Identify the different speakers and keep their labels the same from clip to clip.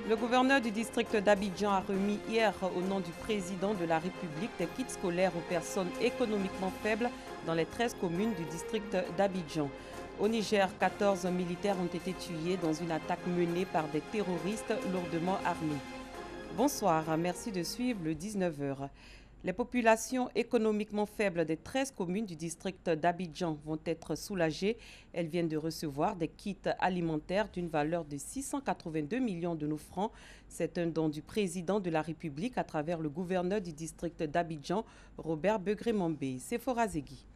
Speaker 1: Le gouverneur du district d'Abidjan a remis hier, au nom du président de la République, des kits scolaires aux personnes économiquement faibles dans les 13 communes du district d'Abidjan. Au Niger, 14 militaires ont été tués dans une attaque menée par des terroristes lourdement armés. Bonsoir, merci de suivre le 19h. Les populations économiquement faibles des 13 communes du district d'Abidjan vont être soulagées. Elles viennent de recevoir des kits alimentaires d'une valeur de 682 millions de nos francs. C'est un don du président de la République à travers le gouverneur du district d'Abidjan, Robert Begré-Mambé. Sephora Zegui.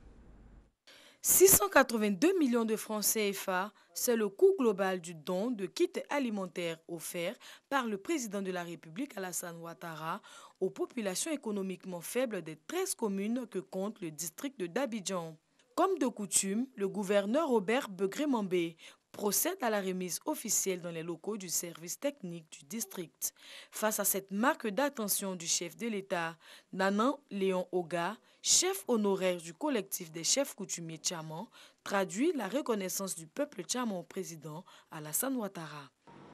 Speaker 2: 682 millions de francs CFA, c'est le coût global du don de kits alimentaires offerts par le président de la République Alassane Ouattara aux populations économiquement faibles des 13 communes que compte le district d'Abidjan. Comme de coutume, le gouverneur Robert Begré-Mambé procède à la remise officielle dans les locaux du service technique du district. Face à cette marque d'attention du chef de l'État, Nanan Léon Oga, chef honoraire du collectif des chefs coutumiers Tchaman, traduit la reconnaissance du peuple Tchaman au président Alassane Ouattara.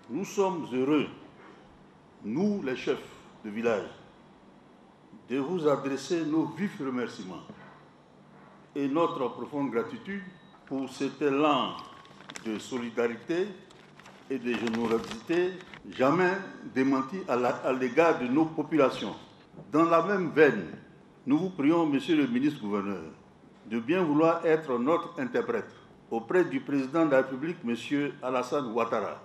Speaker 3: Nous sommes heureux, nous les chefs de village, de vous adresser nos vifs remerciements et notre profonde gratitude pour cet élan de solidarité et de générosité jamais démenti à l'égard de nos populations. Dans la même veine, nous vous prions, monsieur le ministre-gouverneur, de bien vouloir être notre interprète auprès du président de la République, monsieur Alassane Ouattara,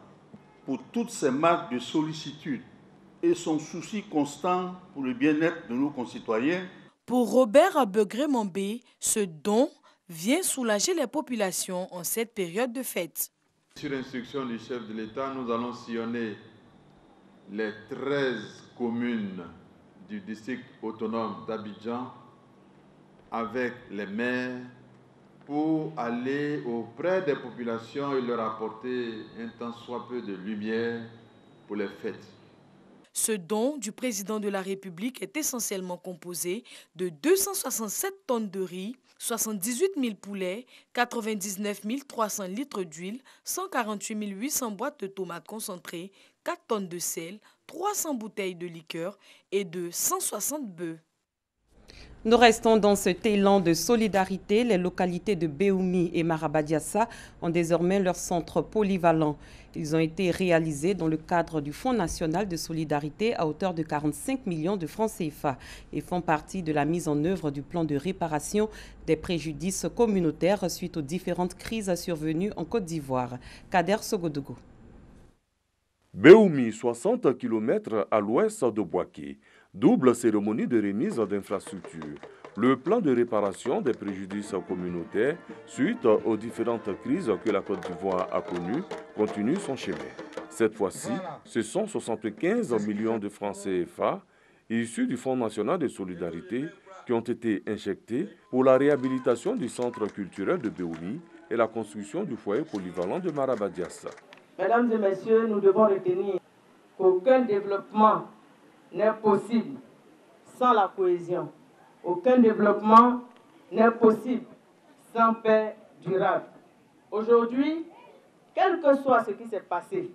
Speaker 3: pour toutes ces marques de sollicitude et son souci constant pour le bien-être de nos concitoyens.
Speaker 2: Pour Robert Begré-Mambé, ce don vient soulager les populations en cette période de fête.
Speaker 4: Sur instruction du chef de l'État, nous allons sillonner les 13 communes du district autonome d'Abidjan avec les maires pour aller auprès des populations et leur apporter un tant soit peu de lumière pour les fêtes.
Speaker 2: Ce don du président de la République est essentiellement composé de 267 tonnes de riz, 78 000 poulets, 99 300 litres d'huile, 148 800 boîtes de tomates concentrées, 4 tonnes de sel, 300 bouteilles de liqueur et de 160 bœufs.
Speaker 1: Nous restons dans cet élan de solidarité. Les localités de Béoumi et Marabadiassa ont désormais leur centre polyvalent. Ils ont été réalisés dans le cadre du Fonds national de solidarité à hauteur de 45 millions de francs CFA et font partie de la mise en œuvre du plan de réparation des préjudices communautaires suite aux différentes crises survenues en Côte d'Ivoire. Kader Sogodougou.
Speaker 5: Béoumi, 60 km à l'ouest de Boaké. Double cérémonie de remise d'infrastructures. Le plan de réparation des préjudices communautaires suite aux différentes crises que la Côte d'Ivoire a connues continue son chemin. Cette fois-ci, ce sont 75 millions de francs CFA issus du Fonds national de solidarité qui ont été injectés pour la réhabilitation du centre culturel de Béoumi et la construction du foyer polyvalent de Marabadiassa.
Speaker 6: Mesdames et messieurs, nous devons retenir qu'aucun développement n'est possible sans la cohésion. Aucun développement n'est possible sans paix durable. Aujourd'hui, quel que soit ce qui s'est passé,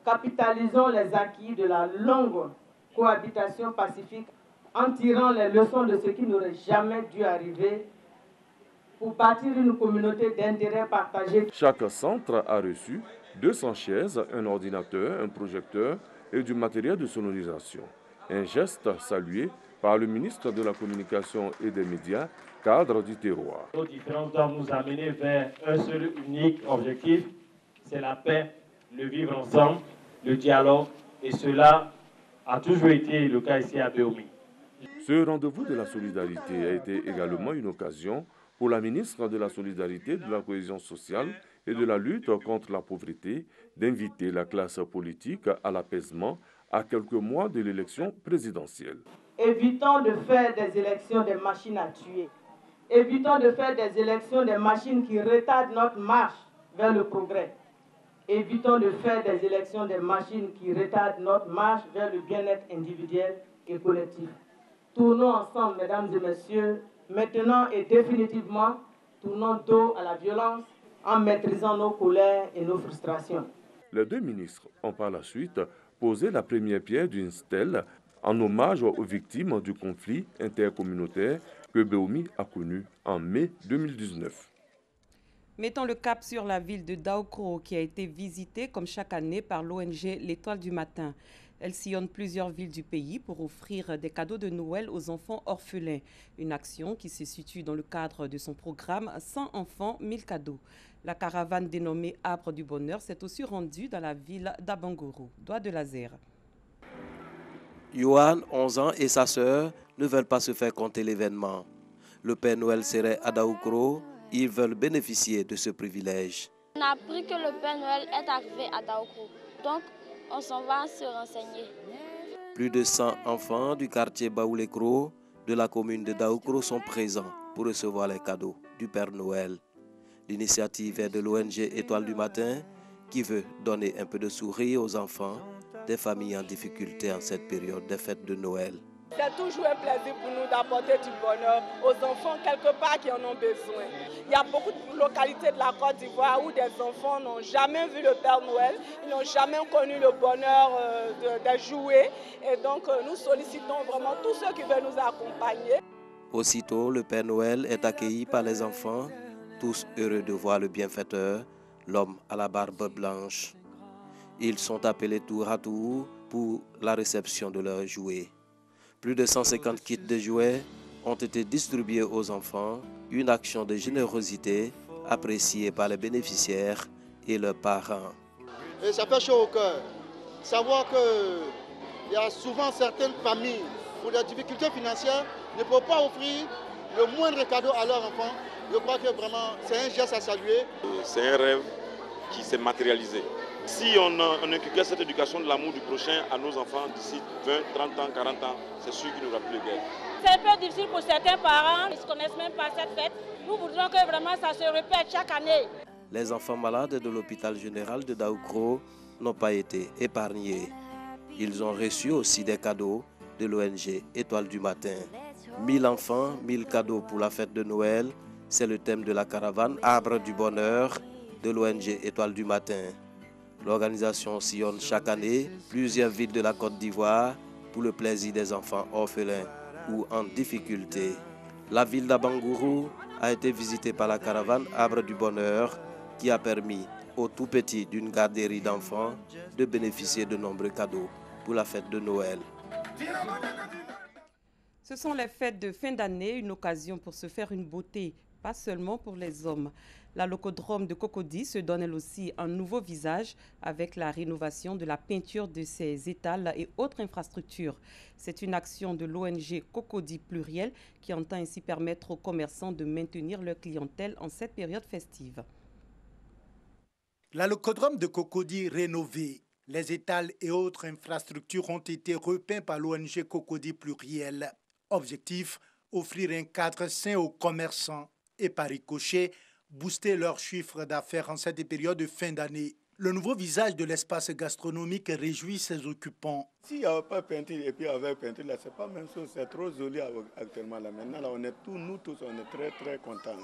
Speaker 6: capitalisons les acquis de la longue cohabitation pacifique en tirant les leçons de ce qui n'aurait jamais dû arriver pour bâtir une communauté d'intérêts partagés.
Speaker 5: Chaque centre a reçu 200 chaises, un ordinateur, un projecteur et du matériel de sonorisation. Un geste salué par le ministre de la Communication et des Médias, cadre du terroir.
Speaker 7: Nos différences doivent nous amener vers un seul unique objectif, c'est la paix, le vivre ensemble, le dialogue, et cela a toujours été le cas ici à Béoumi.
Speaker 5: Ce rendez-vous de la solidarité a été également une occasion pour la ministre de la Solidarité, de la Cohésion sociale et de la lutte contre la pauvreté d'inviter la classe politique à l'apaisement à quelques mois de l'élection présidentielle.
Speaker 6: Évitons de faire des élections des machines à tuer. Évitons de faire des élections des machines qui retardent notre marche vers le progrès. Évitons de faire des élections des machines qui retardent notre marche vers le bien-être individuel et collectif. Tournons ensemble, mesdames et messieurs, maintenant et définitivement, tournons dos à la violence en maîtrisant nos colères et nos frustrations.
Speaker 5: Les deux ministres ont par la suite posé la première pierre d'une stèle en hommage aux victimes du conflit intercommunautaire que Béomi a connu en mai 2019.
Speaker 1: Mettons le cap sur la ville de Daoukro qui a été visitée comme chaque année par l'ONG L'Étoile du Matin. Elle sillonne plusieurs villes du pays pour offrir des cadeaux de Noël aux enfants orphelins. Une action qui se situe dans le cadre de son programme 100 enfants, 1000 cadeaux. La caravane dénommée Arbre du Bonheur s'est aussi rendue dans la ville d'Abangoro, Doigt de Laser.
Speaker 8: Johan, 11 ans, et sa sœur ne veulent pas se faire compter l'événement. Le Père Noël serait à Daoukro. Ils veulent bénéficier de ce privilège.
Speaker 9: On a appris que le Père Noël est arrivé à Daoukro. Donc, on s'en va se renseigner.
Speaker 8: Plus de 100 enfants du quartier Baoulekro de la commune de Daoukro sont présents pour recevoir les cadeaux du Père Noël. L'initiative est de l'ONG Étoile du Matin qui veut donner un peu de sourire aux enfants des familles en difficulté en cette période des fêtes de Noël.
Speaker 6: C'est toujours un plaisir pour nous d'apporter du bonheur aux enfants quelque part qui en ont besoin. Il y a beaucoup de localités de la Côte d'Ivoire où des enfants n'ont jamais vu le Père Noël, ils n'ont jamais connu le bonheur de jouer. Et donc nous sollicitons vraiment tous ceux qui veulent nous accompagner.
Speaker 8: Aussitôt, le Père Noël est accueilli par les enfants, tous heureux de voir le bienfaiteur, l'homme à la barbe blanche. Ils sont appelés tour à tour pour la réception de leurs jouets. Plus de 150 kits de jouets ont été distribués aux enfants, une action de générosité appréciée par les bénéficiaires et leurs parents.
Speaker 10: Et ça fait chaud au cœur. Savoir qu'il y a souvent certaines familles, pour des difficultés financières, ne peuvent pas offrir le moindre cadeau à leurs enfants. Je crois que vraiment c'est un geste à saluer.
Speaker 11: C'est un rêve qui s'est matérialisé. Si on inculquait cette éducation de l'amour du prochain à nos enfants d'ici 20, 30 ans, 40 ans, c'est sûr qu'il n'y aura plus de guerre.
Speaker 9: C'est un peu difficile pour certains parents, ils ne connaissent même pas cette fête. Nous voudrions que vraiment ça se répète chaque année.
Speaker 8: Les enfants malades de l'hôpital général de Daoukro n'ont pas été épargnés. Ils ont reçu aussi des cadeaux de l'ONG Étoile du Matin. 1000 enfants, 1000 cadeaux pour la fête de Noël. C'est le thème de la caravane Arbre du Bonheur de l'ONG Étoile du Matin. L'organisation sillonne chaque année plusieurs villes de la Côte d'Ivoire pour le plaisir des enfants orphelins ou en difficulté. La ville d'Abangoro a été visitée par la caravane Arbre du Bonheur qui a permis aux tout petits d'une garderie d'enfants de bénéficier de nombreux cadeaux pour la fête de Noël.
Speaker 1: Ce sont les fêtes de fin d'année, une occasion pour se faire une beauté, pas seulement pour les hommes. La locodrome de Cocody se donne elle aussi un nouveau visage avec la rénovation de la peinture de ses étals et autres infrastructures. C'est une action de l'ONG Cocody Pluriel qui entend ainsi permettre aux commerçants de maintenir leur clientèle en cette période festive.
Speaker 12: La locodrome de Cocody rénovée, les étals et autres infrastructures ont été repeints par l'ONG Cocody Pluriel. Objectif, offrir un cadre sain aux commerçants et par ricochet, booster leur chiffre d'affaires en cette période de fin d'année. Le nouveau visage de l'espace gastronomique réjouit ses occupants.
Speaker 10: S'il n'y avait pas peinture et puis avec peinture, là, c'est pas la même chose. C'est trop joli actuellement. Là. Maintenant, là, nous tous, on est très, très contents.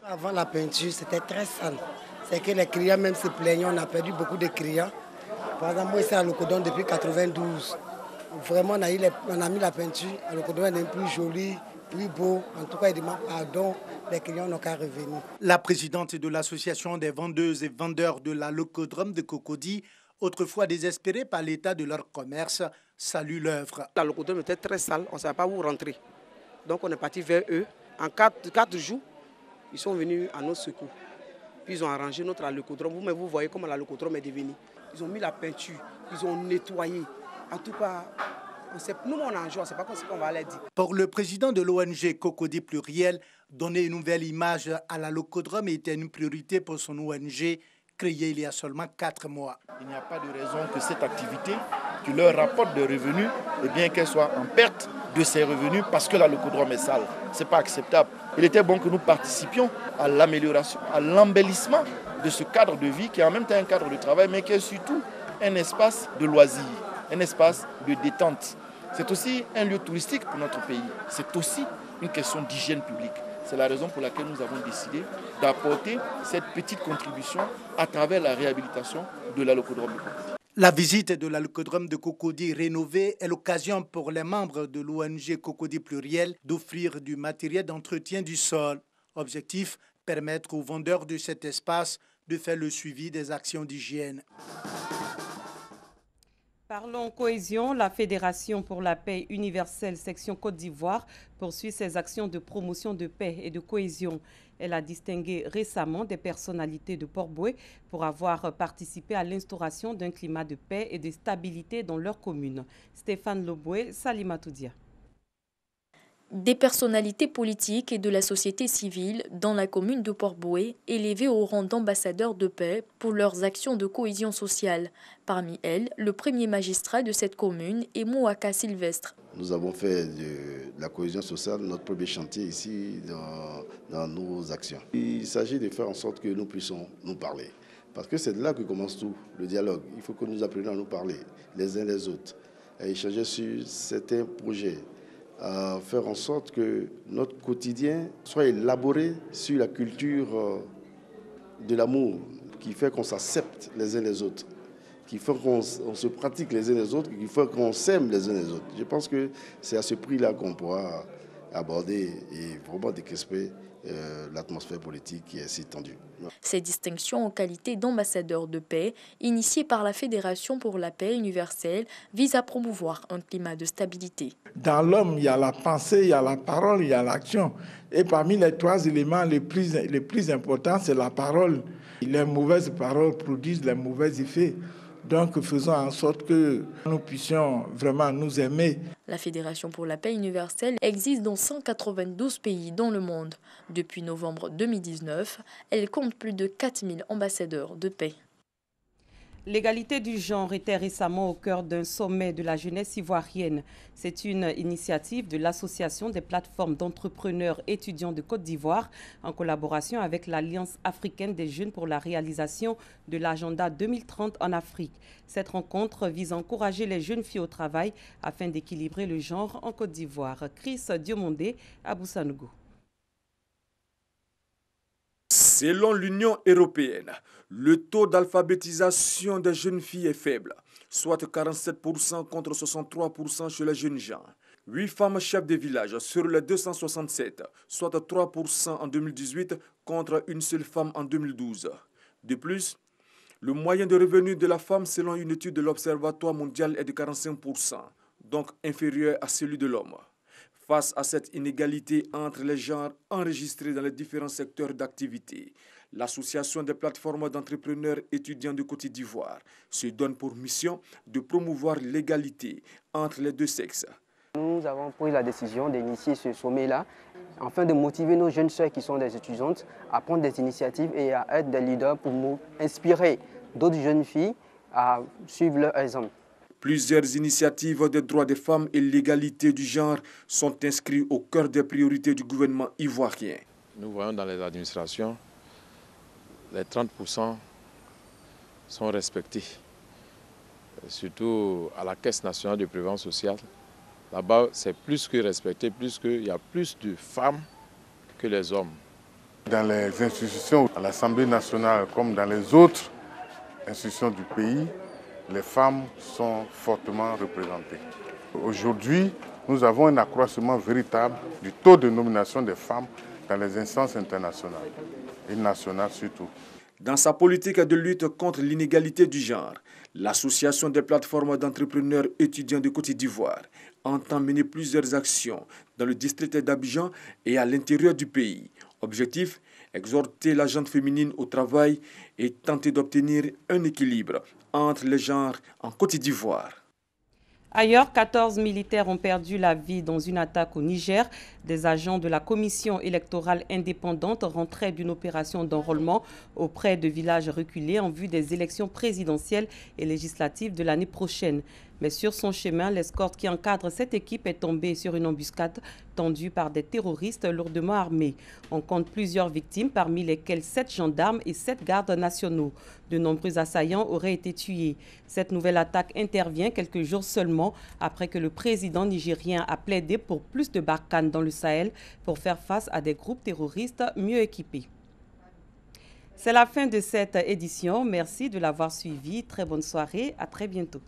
Speaker 13: Avant la peinture, c'était très sale. C'est que les clients même se plaignaient. On a perdu beaucoup de clients. Par exemple, moi, ici à Locodon depuis 92. Vraiment, on a mis la peinture. À Locodon, elle est plus jolie, plus beau. En tout cas, il demande pardon. Les clients n'ont qu'à revenir.
Speaker 12: La présidente de l'association des vendeuses et vendeurs de la locodrome de Cocody, autrefois désespérés par l'état de leur commerce, salue l'œuvre.
Speaker 13: La locodrome était très sale, on ne savait pas où rentrer. Donc on est parti vers eux. En 4 jours, ils sont venus à notre secours. Puis ils ont arrangé notre locodrome. Vous voyez comment la locodrome est devenue. Ils ont mis la peinture, ils ont nettoyé. En tout cas, nous, on a un jour, on ne sait pas ce qu'on va aller dire.
Speaker 12: Pour le président de l'ONG Cocody Pluriel, donner une nouvelle image à la locodrome était une priorité pour son ONG, créée il y a seulement 4 mois.
Speaker 14: Il n'y a pas de raison que cette activité qui leur rapporte des revenus, eh bien qu'elle soit en perte de ses revenus parce que la locodrome est sale. Ce n'est pas acceptable. Il était bon que nous participions à l'amélioration, à l'embellissement de ce cadre de vie qui est en même temps un cadre de travail, mais qui est surtout un espace de loisirs, un espace de détente. C'est aussi un lieu touristique pour notre pays. C'est aussi une question d'hygiène publique. C'est la raison pour laquelle nous avons décidé d'apporter cette petite contribution à travers la réhabilitation de la locodrome de Cocody.
Speaker 12: La visite de l'halcodrome de Cocody rénové est l'occasion pour les membres de l'ONG Cocody Pluriel d'offrir du matériel d'entretien du sol. Objectif, permettre aux vendeurs de cet espace de faire le suivi des actions d'hygiène.
Speaker 1: Parlons cohésion, la Fédération pour la paix universelle section Côte d'Ivoire poursuit ses actions de promotion de paix et de cohésion. Elle a distingué récemment des personnalités de Port-Boué pour avoir participé à l'instauration d'un climat de paix et de stabilité dans leur commune. Stéphane Loboué, Salimatoudia.
Speaker 15: Des personnalités politiques et de la société civile dans la commune de Port-Boué élevées au rang d'ambassadeurs de paix pour leurs actions de cohésion sociale. Parmi elles, le premier magistrat de cette commune est Mouaka Sylvestre.
Speaker 16: Nous avons fait de la cohésion sociale notre premier chantier ici dans nos actions. Il s'agit de faire en sorte que nous puissions nous parler. Parce que c'est de là que commence tout, le dialogue. Il faut que nous apprenions à nous parler les uns les autres, à échanger sur certains projets, à faire en sorte que notre quotidien soit élaboré sur la culture de l'amour, qui fait qu'on s'accepte les uns les autres, qui fait qu'on se pratique les uns les autres, qui fait qu'on s'aime les uns les autres. Je pense que c'est à ce prix-là qu'on pourra aborder et vraiment décresper l'atmosphère politique qui est si tendue.
Speaker 15: Ces distinctions en qualité d'ambassadeur de paix, initiées par la Fédération pour la paix universelle, visent à promouvoir un climat de stabilité.
Speaker 17: Dans l'homme, il y a la pensée, il y a la parole, il y a l'action. Et parmi les trois éléments les plus importants, c'est la parole. Les mauvaises paroles produisent les mauvais effets. Donc, faisons en sorte que nous puissions vraiment nous aimer.
Speaker 15: La Fédération pour la paix universelle existe dans 192 pays dans le monde. Depuis novembre 2019, elle compte plus de 4000 ambassadeurs de paix.
Speaker 1: L'égalité du genre était récemment au cœur d'un sommet de la jeunesse ivoirienne. C'est une initiative de l'Association des plateformes d'entrepreneurs étudiants de Côte d'Ivoire en collaboration avec l'Alliance africaine des jeunes pour la réalisation de l'agenda 2030 en Afrique. Cette rencontre vise à encourager les jeunes filles au travail afin d'équilibrer le genre en Côte d'Ivoire. Chris Diomondé, Aboussanougou.
Speaker 18: Selon l'Union européenne, le taux d'alphabétisation des jeunes filles est faible, soit 47% contre 63% chez les jeunes gens. 8 femmes chefs de village sur les 267, soit 3% en 2018 contre une seule femme en 2012. De plus, le moyen de revenu de la femme selon une étude de l'Observatoire mondial est de 45%, donc inférieur à celui de l'homme. Face à cette inégalité entre les genres enregistrée dans les différents secteurs d'activité, l'Association des plateformes d'entrepreneurs étudiants de Côte d'Ivoire se donne pour mission de promouvoir l'égalité entre les deux sexes.
Speaker 19: Nous avons pris la décision d'initier ce sommet-là afin de motiver nos jeunes sœurs qui sont des étudiantes à prendre des initiatives et à être des leaders pour nous inspirer d'autres jeunes filles à suivre leur exemple.
Speaker 18: Plusieurs initiatives des droits des femmes et l'égalité du genre sont inscrites au cœur des priorités du gouvernement ivoirien.
Speaker 20: Nous voyons dans les administrations, les 30% sont respectés, surtout à la Caisse nationale de prévoyance sociale. Là-bas, c'est plus que respecté, plus qu'il y a plus de femmes que les hommes.
Speaker 21: Dans les institutions, à l'Assemblée nationale comme dans les autres institutions du pays, les femmes sont fortement représentées. Aujourd'hui, nous avons un accroissement véritable du taux de nomination des femmes dans les instances internationales et nationales surtout.
Speaker 18: Dans sa politique de lutte contre l'inégalité du genre, l'Association des plateformes d'entrepreneurs étudiants de Côte d'Ivoire entend mener plusieurs actions dans le district d'Abidjan et à l'intérieur du pays. Objectif, exhorter la gente féminine au travail et tenter d'obtenir un équilibre entre les genres en Côte d'Ivoire.
Speaker 1: Ailleurs, 14 militaires ont perdu la vie dans une attaque au Niger. Des agents de la commission électorale indépendante rentraient d'une opération d'enrôlement auprès de villages reculés en vue des élections présidentielles et législatives de l'année prochaine. Mais sur son chemin, l'escorte qui encadre cette équipe est tombée sur une embuscade tendue par des terroristes lourdement armés. On compte plusieurs victimes, parmi lesquelles 7 gendarmes et 7 gardes nationaux. De nombreux assaillants auraient été tués. Cette nouvelle attaque intervient quelques jours seulement après que le président nigérien a plaidé pour plus de Barkhane dans le Sahel pour faire face à des groupes terroristes mieux équipés. C'est la fin de cette édition. Merci de l'avoir suivi. Très bonne soirée. À très bientôt.